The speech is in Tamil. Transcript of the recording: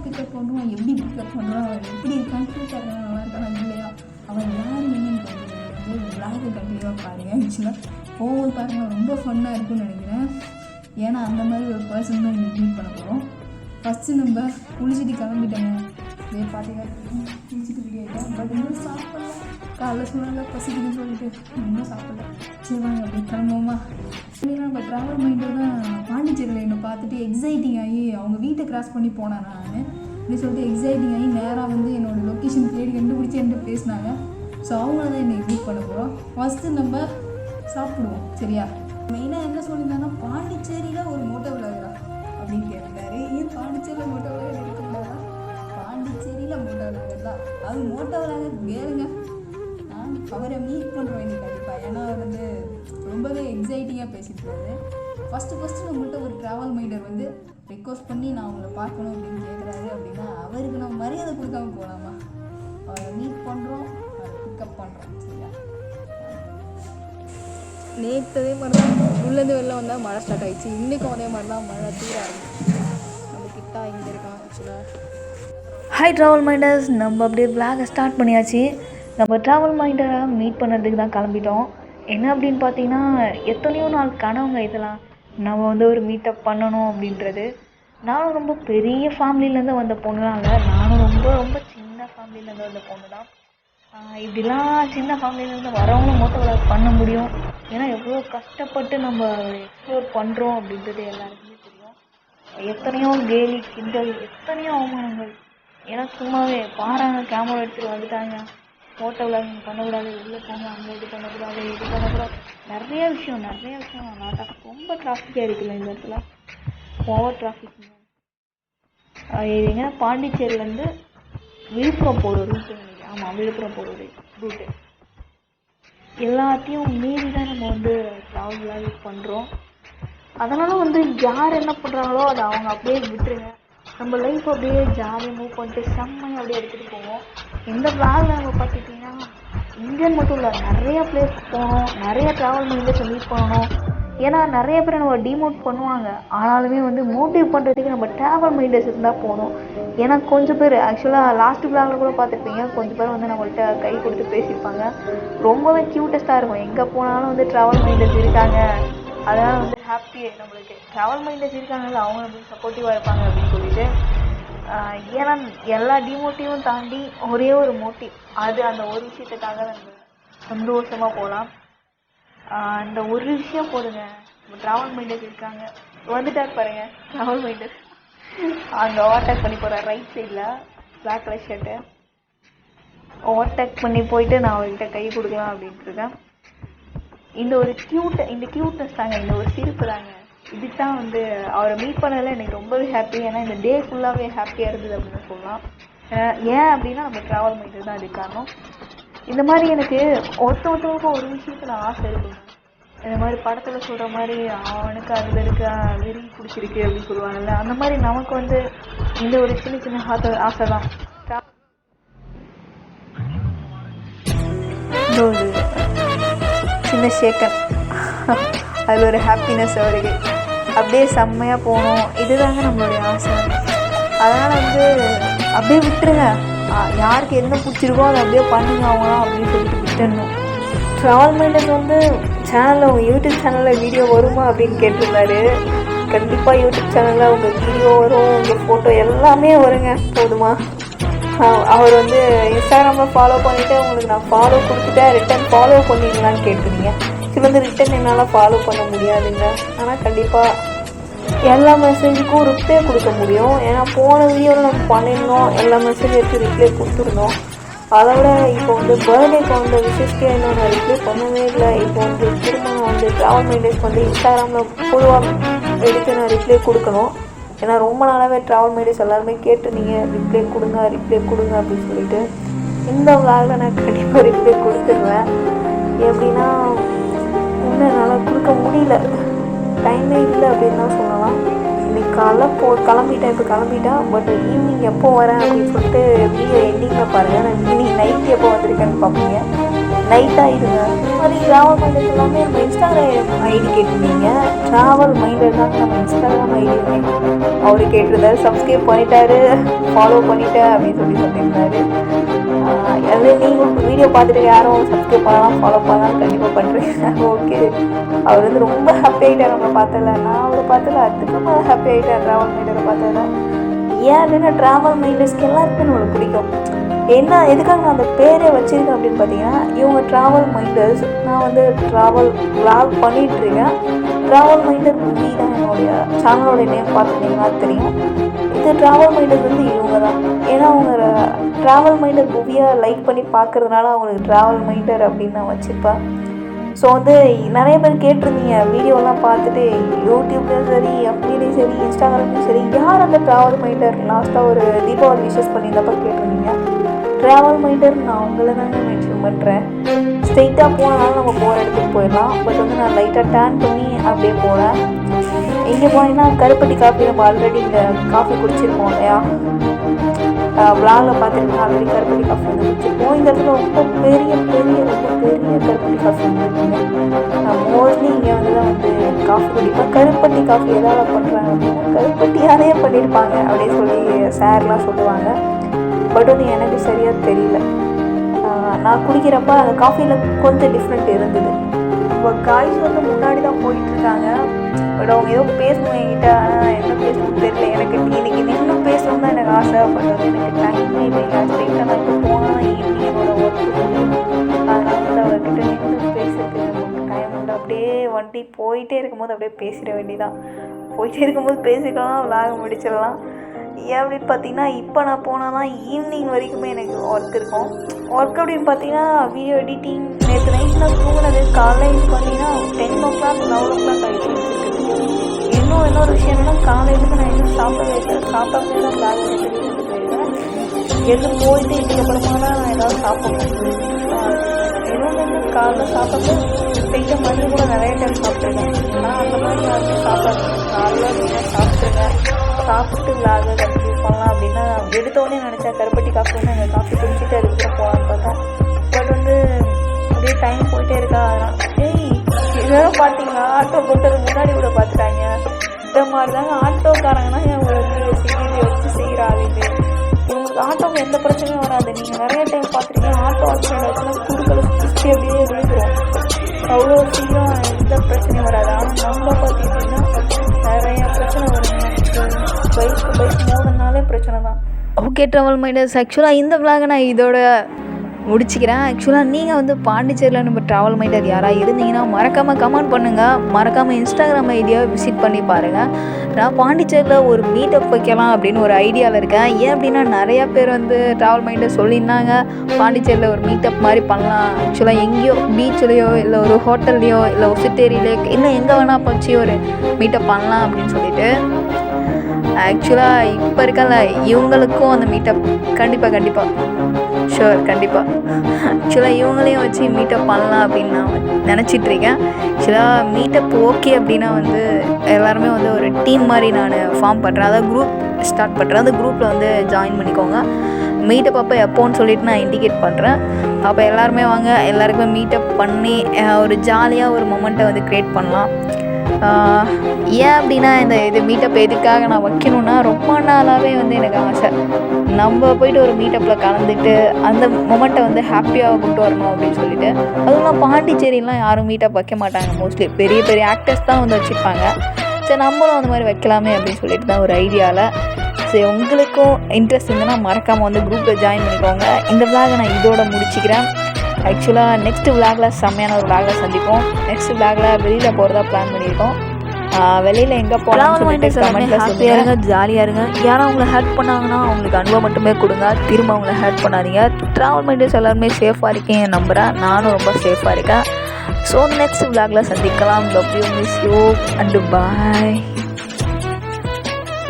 பிக்கப் பண்ணுவான், எப்படி பிக்கப் பண்ணுறான், எப்படி இருக்கான்னு கேட்குறாங்க, நல்லா இருக்கான் இல்லையா, அவன் யார் என்னன்னு வந்து விளாகு கண்டிப்பாக பாருங்கள். ஆக்சுவலாக போகும்போது பாருங்கள் ரொம்ப ஃபன்னாக இருக்குன்னு நினைக்கிறேன். ஏன்னா அந்த மாதிரி ஒரு பர்சன் தான் இன்னைக்கு மீட் பண்ண போகிறோம். ஃபஸ்ட்டு நம்ம குளிச்சுட்டு கிளம்பிட்டேங்க. இதே பார்த்தீங்க குளிச்சுட்டு ரெடி ஆகிட்டேன். பட் இன்னும் சாப்பிடல, காலைல சொன்னால பசிக்குதுன்னு சொல்லிட்டு இன்னும் சாப்பிடல. சரி வாங்க அப்படி கிளம்புவோமா. ஏன்னா நம்ம ட்ராவல் மைண்டு தான் பாண்டிச்சேரியில் என்னை பார்த்துட்டு எக்ஸைட்டிங் ஆகி அவங்க வீட்டை கிராஸ் பண்ணி போனேன் நான் அப்படின்னு சொல்லிட்டு எக்ஸைட்டிங் ஆகி நேராக வந்து என்னோடய லொக்கேஷன் தேடி கண்டுபிடிச்சி என்கிட்ட பேசினாங்க. ஸோ அவங்கள தான் என்னை மீட் பண்ண போகிறோம். ஃபஸ்ட்டு நம்ம சாப்பிடுவோம் சரியா. மெயினாக என்ன சொல்லியிருந்தாங்கன்னா பாண்டிச்சேரியில் ஒரு மோட்டோ விளாகுறா அப்படின்னு கேட்டார். ஏன் பாண்டிச்சேரியில் மோட்டோ விளாக இருக்கக்கூடாதா? பாண்டிச்சேரியில் மோட்டோ விளாகுறதா, அது மோட்டோ விளாக கேளுங்க. நான் அவரை மீட் பண்ணுறோம் இன்னைக்கு கண்டிப்பாக. ஏன்னா அவர் வந்து ரொம்பவே எக்ஸைட்டிங்காக பேசிட்டு இருக்காரு. ஃபஸ்ட்டு நம்மள்கிட்ட ஒரு ட்ராவல் மைண்டர் வந்து ரெக்வஸ்ட் பண்ணி நான் அவங்கள பார்க்கணும் அப்படின்னு கேட்குறாரு. அப்படின்னா அவருக்கு நம்ம மரியாதை கொடுக்காம போகலாமா? அவரை மீட் பண்ணுறோம், அவரை பிக்கப் பண்ணுறோம் சரியா. நேற்றதே மாதிரி தான் உள்ளேருந்து வெளில வந்தால் மழை ஸ்டார்ட் ஆகிடுச்சு. இன்றைக்கும் அதே மாதிரி தான் மழை தூர ஆரம்பிச்சு. நம்ம கிட்டா இங்கே இருக்கான் ஆக்சுவலாக. ஹாய் ட்ராவல் மைண்டர்ஸ், நம்ம அப்படியே விளாகை ஸ்டார்ட் பண்ணியாச்சு. நம்ம ட்ராவல் மைண்டரை மீட் பண்ணுறதுக்கு தான் கிளம்பிட்டோம். என்ன அப்படின்னு பார்த்தீங்கன்னா எத்தனையோ நாள் கனவுங்க இதெல்லாம். நம்ம வந்து ஒரு மீட்டப் பண்ணணும் அப்படின்றது. நானும் ரொம்ப பெரிய ஃபேமிலியிலேருந்து வந்த பொண்ணுலாம் இல்லை, நானும் ரொம்ப ரொம்ப சின்ன ஃபேமிலியிலேருந்து வந்த பொண்ணு தான். இப்படிலாம் சின்ன ஃபேமிலியிலேருந்து வரவங்களும் மோட்டோ விளாக் பண்ண முடியும். ஏன்னா எவ்வளோ கஷ்டப்பட்டு நம்ம எக்ஸ்ப்ளோர் பண்ணுறோம் அப்படின்றது எல்லாருக்குமே தெரியும். எத்தனையோ கேலி கிண்டல், எத்தனையோ அவமானங்கள். ஏன்னா சும்மாவே பாறாங்க, கேமரா எடுத்துகிட்டு வந்துட்டாங்க, மோட்டோ விளாகிங் பண்ணக்கூடாது, உள்ளே போங்க, அங்கே இது பண்ணக்கூடாது, இது பண்ணக்கூடாது, நிறைய விஷயம் நாட்டாக. ரொம்ப டிராஃபிக்காக இருக்குல்ல இந்த இடத்துல, ஓவர் டிராஃபிக். இது எங்கன்னா பாண்டிச்சேரியிலேருந்து விழுப்புரம் போகிற ரூட்டு நினைக்கிறேன். ஆமாம், விழுப்புரம் போகிற ரூட்டு. எல்லாத்தையும் மீறி தான் நம்ம வந்து ட்ராவல் விளாக் பண்ணுறோம். அதனால் வந்து யார் என்ன பண்ணுறாங்களோ அதை அவங்க அப்படியே விட்டுருங்க. நம்ம லைஃப் அப்படியே ஜாலியாக மூவ் பண்ணிட்டு செம்மையாக அப்படியே எடுத்துகிட்டு போவோம். இந்த விளாகில் நம்ம பார்த்துக்கிட்டிங்கன்னா இந்தியன் மட்டும் இல்லை, நிறைய பிளேஸ் போகணும், நிறைய ட்ராவல் மைண்டர்ஸை மீட் பண்ணணும். ஏன்னா நிறைய பேர் நம்ம டிமோட் பண்ணுவாங்க, ஆனாலுமே வந்து மோட்டிவ் பண்ணுறதுக்கு நம்ம ட்ராவல் மைண்டர்ஸ் இருந்தால் போகணும். ஏன்னா கொஞ்சம் பேர் ஆக்சுவலாக லாஸ்ட் விளாகில் கூட பார்த்துருப்பீங்க, கொஞ்சம் பேர் வந்து நம்மள்கிட்ட கை கொடுத்து பேசியிருப்பாங்க. ரொம்பவே க்யூட்டஸ்ட்டாக இருக்கும். எங்கே போனாலும் வந்து ட்ராவல் மைண்டர்ஸ் இருக்காங்க, அதனால் வந்து ஹாப்பி நம்மளுக்கு. ட்ராவல் மைண்டர்ஸ் இருக்காங்கல்ல, அவங்க நம்மளுக்கு சப்போர்ட்டிவாக இருப்பாங்க அப்படின்னு சொல்லிட்டு. ஏன்னா எல்லா டிமோட்டிவும் தாண்டி ஒரே ஒரு மோட்டிவ், அது அந்த ஒரு விஷயத்துக்காக நம்ம சந்தோஷமாக போகலாம். இந்த ஒரு விஷயம் போதுங்க. நம்ம ட்ராவல் மைண்டர்ஸ் இருக்காங்க, வந்துட்டார் பாருங்க ட்ராவல் மைண்டர்ஸ். அங்கே ஓவர்டேக் பண்ணி போகிறேன் ரைட் சைடில், பிளாக் கலர் ஷர்ட்டு. ஓவர்டேக் பண்ணி போயிட்டு நான் அவர்கிட்ட கை கொடுக்கலாம் அப்படின்ட்டு இருக்கேன். இந்த க்யூட்னஸ் தாங்க, இந்த ஒரு சிரிப்பு தாங்க, இதுக்கு தான் வந்து அவரை மீட் பண்ணதில் எனக்கு ரொம்பவே ஹாப்பி. ஏன்னா இந்த டே ஃபுல்லாகவே ஹாப்பியாக இருந்தது அப்படின்னு சொல்லலாம். ஏன் அப்படின்னா நம்ம ட்ராவல் மைண்டர் தான் அதுக்கு காரணம். இந்த மாதிரி எனக்கு ஒருத்தவங்களுக்கும் ஒரு விஷயத்தில் ஆசை இருக்குங்க. இந்த மாதிரி படத்தில் சொல்கிற மாதிரி அவனுக்கு அதில் இருக்க வெறி பிடிச்சிருக்கு அப்படின்னு சொல்லுவாங்கல்ல, அந்த மாதிரி நமக்கு வந்து இந்த ஒரு சின்ன சின்ன ஆசை தான். ஒரு சின்ன ஷேக்கன், அதில் ஒரு ஹாப்பினஸ் அவருக்கு. அப்படியே செம்மையாக போகணும், இதுதாங்க நம்மளுடைய ஆசை. அதனால் வந்து அப்படியே விட்டுருங்க. யாருக்கு என்ன பிடிச்சிருக்கோ அதை அப்படியே பண்ணுங்க அவங்களாம் அப்படின்னு சொல்லிட்டு விட்டுடணும். ட்ராவல் மைண்டர்ஸ் வந்து சேனலில், உங்கள் யூடியூப் சேனலில் வீடியோ வருமா அப்படின்னு கேட்டிருந்தாரு. கண்டிப்பாக யூடியூப் சேனலில் உங்கள் வீடியோ வரும், உங்கள் ஃபோட்டோ எல்லாமே வருங்க. போதுமா? அவர் வந்து இன்ஸ்டாகிராமில் ஃபாலோ பண்ணிவிட்டு உங்களுக்கு நான் ஃபாலோ கொடுத்துட்டேன், ரிட்டன் ஃபாலோ பண்ணிங்களான்னு கேட்டிருந்தீங்க. இது வந்து ரிட்டன் என்னால் ஃபாலோ பண்ண முடியாதுங்க. ஆனால் கண்டிப்பாக எல்லா மெசேஜுக்கும் ரிப்ளை கொடுக்க முடியும். ஏன்னா போன வீடியோவில் நம்ம பண்ணியிருந்தோம், எல்லா மெசேஜுக்கும் ரிப்ளை கொடுத்துருந்தோம். அதை விட இப்போ வந்து பர்த்டேக்கு வந்த விஷயத்துக்கே இன்னும் நான் ரிப்ளை பண்ணவே இல்லை. இப்போ வந்து திரும்ப வந்து ட்ராவல் மைண்டர்ஸ் வந்து இன்ஸ்டாகிராமில் பொதுவாக எடுத்து நான் ரிப்ளை கொடுக்கணும். ஏன்னா ரொம்ப நாளாகவே ட்ராவல் மைண்டர்ஸ் எல்லாருமே கேட்டுருந்தீங்க, ரிப்ளை கொடுங்க அப்படின்னு சொல்லிட்டு. இந்த விளாகில் நான் கண்டிப்பாக ரிப்ளை கொடுத்துருவேன். எப்படின்னா இன்னும் என்னால் கொடுக்க முடியல, டைமே இல்லை அப்படின்னு தான் சொல்லலாம். இன்னைக்கு காலைல கிளம்பிட்டேன், இப்போ கிளம்பிட்டேன். பட் ஈவினிங் எப்போ வரேன் அப்படின்னு சொல்லிட்டு வீடியோ எண்டிங்கில் பாருங்கள். நான் ஈவினிங் நைட்டு எப்போ வந்திருக்கேன்னு பார்ப்பீங்க. லைட்டாக இருங்க. இந்த மாதிரி ட்ராவல் மைண்டர்ஸ் எல்லாமே நம்ம இன்ஸ்டாகிராம் ஐடி கேட்டிருந்தீங்க. ட்ராவல் மைண்டர் தான் நம்ம இன்ஸ்டாகிராம் ஐடி அவரு கேட்டிருந்தாரு. சப்ஸ்கிரைப் பண்ணிட்டாரு, ஃபாலோ பண்ணிட்டேன் அப்படின்னு சொல்லியிருந்தாரு. அது நீங்கள் வீடியோ பார்த்துட்டு யாரும் சப்ஸ்கிரைப் பண்ணலாம் ஃபாலோ பண்ணலாம் கண்டிப்பாக பண்ணுறீங்க. ஓகே, அவர் வந்து ரொம்ப ஹாப்பி ஆகிட்டார் நம்மளை பார்த்ததில்ல. நான் அவரை பார்த்ததில்ல, அதுக்கு ஹாப்பி ஆகிட்டேன் ட்ராவல் மைண்டரை பார்த்ததில்ல. ஏன் அப்படின்னா ட்ராவல் மைண்டர்ஸ்க்கு எல்லாருக்குமே நம்மளுக்கு பிடிக்கும். என்ன எதுக்காக நான் அந்த பேரே வச்சுருக்கேன் அப்படின்னு பார்த்தீங்கன்னா, இவங்க ட்ராவல் மைண்டர்ஸ். நான் வந்து ட்ராவல் விளாக் பண்ணிகிட்ருக்கேன். ட்ராவல் மைண்டர் மூவி தான் என்னுடைய சேனலோடைய நேம் பார்த்துட்டிங்கன்னா தெரியும். இது ட்ராவல் மைண்டர்ஸ் வந்து இவங்க தான். ஏன்னா அவங்க ட்ராவல் மைண்டர் மூவியை லைக் பண்ணி பார்க்குறதுனால அவங்களுக்கு ட்ராவல் மைண்டர் அப்படின்னு நான் வச்சுருப்பேன். ஸோ வந்து நிறைய பேர் கேட்டிருந்தீங்க வீடியோலாம் பார்த்துட்டு, யூடியூப்லேயும் சரி, எஃபிலையும் சரி, இன்ஸ்டாகிராம்லேயும் சரி, யார் அந்த ட்ராவல் மைண்டர் லாஸ்ட்டாக ஒரு தீபாவளி விஷஸ் பண்ணியிருந்தப்போ கேட்டிருந்தீங்க. ட்ராவல் மைண்டர் நான் அவங்கள தாங்க மென்ஷன் பண்ணுறேன். ஸ்ட்ரெயிட்டாக போனாலும் நம்ம போகிற இடத்துக்கு போயிடலாம். பட் வந்து நான் லைட்டாக டேர்ன் பண்ணி அப்படியே போகிறேன். இங்கே போனீங்கன்னா கருப்பட்டி காஃபி நம்ம ஆல்ரெடி இங்கே காஃபி குடிச்சிருக்கோம் இல்லையா, விளாகில் பார்த்துருக்கேன். ஆல்ரெடி கருப்பட்டி காஃபி வந்து குடிச்சிருக்கோம். இந்த இடத்துல ரொம்ப பெரிய கருப்பட்டி காஃபி வந்துருக்குங்க. நான் மோஸ்ட்லி இங்கே வந்து தான் வந்து காஃபி குடிப்பேன். கருப்பட்டி காஃபி எதாவது பண்ணுறாங்க அப்படின்னா கருப்பட்டியாலே பண்ணியிருப்பாங்க அப்படின்னு சொல்லி சார்லாம் சொல்லுவாங்க. பட் வந்து எனக்கு சரியாக தெரியல. நான் குடிக்கிறப்ப அந்த காஃபியில் கொஞ்சம் டிஃப்ரெண்ட் இருந்தது. இப்போ காய்ஸ் வந்து முன்னாடி தான் போயிட்டுருக்காங்க. பட் அவங்க ஏதோ பேசணும் என்கிட்ட, ஆனால் என்ன பேசணும்னு தெரியல. எனக்கு இன்றைக்கி நின்று பேசணும் தான் எனக்கு ஆசை. பட் வந்து எனக்கு டைமே இல்லைங்க. ஸ்ட்ரெயிட்டாக நான் இப்போ போனால் ஈவினிங் என்னோட ஒர்க்கு முடியும். அதனால் வந்து அவர்கிட்ட நின்று பேசுறதுக்கு நமக்கு டைம் உண்டு. அப்படியே வண்டி போயிட்டே இருக்கும்போது அப்படியே பேசிட வேண்டியதான். போயிட்டே இருக்கும்போது பேசிக்கலாம், விளாக முடிச்சிடலாம். ஏன் அப்படின்னு பார்த்தீங்கன்னா, இப்போ நான் போனால் தான் ஈவினிங் வரைக்குமே எனக்கு ஒர்க் இருக்கும். ஒர்க் அப்படின்னு பார்த்தீங்கன்னா வீடியோ எடிட்டிங். நேற்று நைட் நான் தூங்கினது காலையில் பார்த்தீங்கன்னா 10 o'clock 11 o'clock ஆகிட்டு இருக்குது. இன்னொரு விஷயம் என்னன்னா, காலையிலுக்கு நான் இன்னும் சாப்பிடவே இல்லை. சாப்பிடாமலே தான் பேக் எடுத்துகிட்டு போயிருக்கேன். எது போயிட்டு இதுக்கப்புறமா தான் நான் ஏதாவது சாப்பிட்றேன். இன்னொன்று காலைல சாப்பிட்டு ஸ்ட்ரெயிட்டாக மருந்து கூட நிறைய டைம் சாப்பிட்ருக்கேன். ஆனால் அந்த மாதிரி யாருமே சாப்பிடாது. காலைல அப்படின்னா சாப்பிட்டு விளாக கண்டிப்பாக பண்ணலாம் அப்படின்னா எடுத்தோடனே நினச்சேன் கருப்பட்டி காஃபி வந்து அந்த காஃபி குடிச்சிட்டு அதுக்கப்புறம் போகலான்னு பார்த்தேன். பட் வந்து அப்படியே டைம் போயிட்டே இருக்கா. அதனால் இதெல்லாம் பார்த்தீங்களா, ஆட்டோ போட்டது முன்னாடி கூட பார்த்துட்டாங்க. இந்த மாதிரி தாங்க ஆட்டோக்காரங்கன்னா உங்களுக்கு சிகிச்சை வச்சு செய்கிற ஆளுங்க. உங்களுக்கு ஆட்டோவில் எந்த பிரச்சனையும் வராது. நீங்கள் நிறைய டைம் பார்த்துருக்கீங்க, ஆட்டோ ஆக்சிடென்ட் ஆச்சுன்னா குறுக்களை சுற்றி அப்படியே விழுந்துடும். அவ்வளோ சீக்கிரம் எந்த பிரச்சனையும் வராது. ஆனால் நம்ம பார்த்துக்கிட்டிங்கன்னா நிறைய பிரச்சனை வருங்க. பைக் மோதினாலே பிரச்சனை தான். ஓகே ட்ராவல் மைண்டர்ஸ், ஆக்சுவலாக இந்த விளாகை நான் இதோட முடிச்சுக்கிறேன். ஆக்சுவலாக நீங்கள் வந்து பாண்டிச்சேரியில் நம்ம ட்ராவல் மைண்டர் யாராக இருந்தீங்கன்னா மறக்காமல் கமெண்ட் பண்ணுங்கள். மறக்காமல் இன்ஸ்டாகிராம் ஐடியாவை விசிட் பண்ணி பாருங்கள். நான் பாண்டிச்சேரியில் ஒரு மீட்டப் வைக்கலாம் அப்படின்னு ஒரு ஐடியாவில் இருக்கேன். ஏன் அப்படின்னா நிறையா பேர் வந்து ட்ராவல் மைண்டர் சொல்லியிருந்தாங்க பாண்டிச்சேரியில் ஒரு மீட்டப் மாதிரி பண்ணலாம். ஆக்சுவலாக எங்கேயோ பீச்சிலையோ இல்லை ஒரு ஹோட்டல்லையோ இல்லை ஒசிட்டேரியிலையோ இல்லை எங்கே வேணால் போச்சு ஒரு மீட்டப் பண்ணலாம் அப்படின்னு சொல்லிட்டு. ஆக்சுவலாக இப்போ இருக்கல இவங்களுக்கும் அந்த மீட்டப் கண்டிப்பாக ஷுவர் கண்டிப்பாக ஆக்சுவலாக இவங்களையும் வச்சு மீட்டப் பண்ணலாம் அப்படின்னு நான் நினச்சிட்ருக்கேன். ஆக்சுவலாக மீட்டப் ஓகே அப்படின்னா வந்து எல்லாருமே வந்து ஒரு டீம் மாதிரி நான் ஃபார்ம் பண்ணுறேன். அதாவது குரூப் ஸ்டார்ட் பண்ணுறேன். அந்த குரூப்பில் வந்து ஜாயின் பண்ணிக்கோங்க. மீட்டப் அப்போ எப்போன்னு சொல்லிட்டு நான் இண்டிகேட் பண்ணுறேன். அப்போ எல்லாருமே வாங்க, எல்லாருக்குமே மீட்டப் பண்ணி ஒரு ஜாலியாக ஒரு மொமெண்ட்டை வந்து க்ரியேட் பண்ணலாம். ஏன் அப்படின்னா இது மீட்டப் எதுக்காக நான் வைக்கணுன்னா, ரொம்ப நாளாகவே வந்து எனக்கு ஆசை நம்ம போய்ட்டு ஒரு மீட்டப்பில் கலந்துட்டு அந்த மொமெண்ட்டை வந்து ஹாப்பியாக கொண்டு வரணும் அப்படின்னு சொல்லிட்டு. அதுவும் பாண்டிச்சேரிலாம் யாரும் மீட்டப் வைக்க மாட்டாங்க. மோஸ்ட்லி பெரிய ஆக்டர்ஸ் தான் வந்து வச்சுருப்பாங்க. சரி நம்மளும் அந்த மாதிரி வைக்கலாமே அப்படின்னு சொல்லிட்டு தான் ஒரு ஐடியாவில். சரி உங்களுக்கும் இன்ட்ரெஸ்ட் இருந்ததுன்னா மறக்காமல் வந்து குரூப்பில் ஜாயின் பண்ணிக்கோங்க. இந்த விளாகை நான் இதோட முடிச்சுக்கிறேன். ஆக்சுவலாக நெக்ஸ்ட் விளாகில் செம்மையான ஒரு விளாகில் சந்திப்போம். நெக்ஸ்ட் விளாகில் வெளியில் போகிறதா பிளான் பண்ணியிருக்கோம். வெளியில் எங்கே போகலாம்னு சொல்லிட்டு கமெண்ட்டில் ஹாப்பியாக இருங்க, ஜாலியாக இருங்க. யாரும் அவங்கள ஹெல்ப் பண்ணாங்கன்னா அவங்களுக்கு அனுபவம் மட்டுமே கொடுங்க, திரும்ப அவங்கள ஹெல்ப் பண்ணாதீங்க. ட்ராவல் மைண்டர்ஸ் எல்லாருமே சேஃபாக இருக்கீங்க நம்புகிறேன். நானும் ரொம்ப சேஃபாக இருக்கேன். ஸோ நெக்ஸ்ட் விளாகில் சந்திக்கலாம். Love you, miss you and bye.